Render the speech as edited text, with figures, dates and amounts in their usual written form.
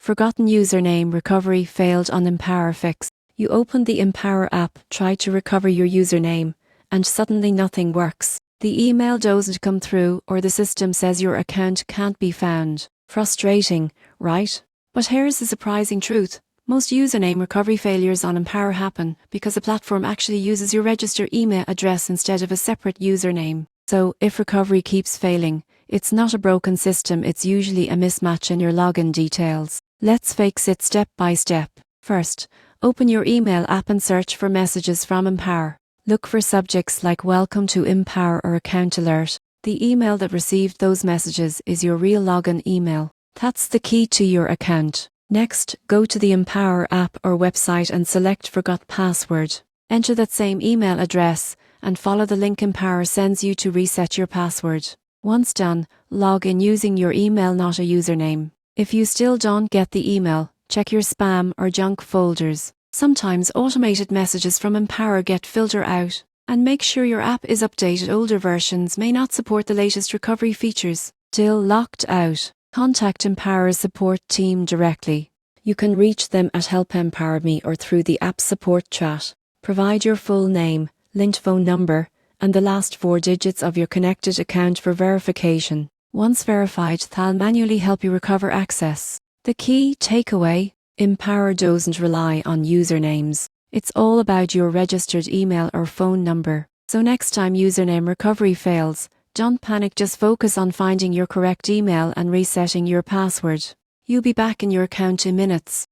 Forgotten username recovery failed on Empower Fix. You open the Empower app, try to recover your username, and suddenly nothing works. The email doesn't come through or the system says your account can't be found. Frustrating, right? But here's the surprising truth. Most username recovery failures on Empower happen because the platform actually uses your registered email address instead of a separate username. So if recovery keeps failing, it's not a broken system, it's usually a mismatch in your login details. Let's fix it step by step. First, open your email app and search for messages from Empower. Look for subjects like Welcome to Empower or Account Alert. The email that received those messages is your real login email. That's the key to your account. Next, go to the Empower app or website and select Forgot Password. Enter that same email address and follow the link Empower sends you to reset your password. Once done, log in using your email, not a username. If you still don't get the email, check your spam or junk folders. Sometimes automated messages from Empower get filtered out. And make sure your app is updated. Older versions may not support the latest recovery features. Still locked out? Contact Empower's support team directly. You can reach them at Help Empower Me or through the app support chat. Provide your full name, linked phone number, and the last 4 digits of your connected account for verification. Once verified, they'll manually help you recover access. The key takeaway: Empower doesn't rely on usernames. It's all about your registered email or phone number. So next time username recovery fails, don't panic, just focus on finding your correct email and resetting your password. You'll be back in your account in minutes.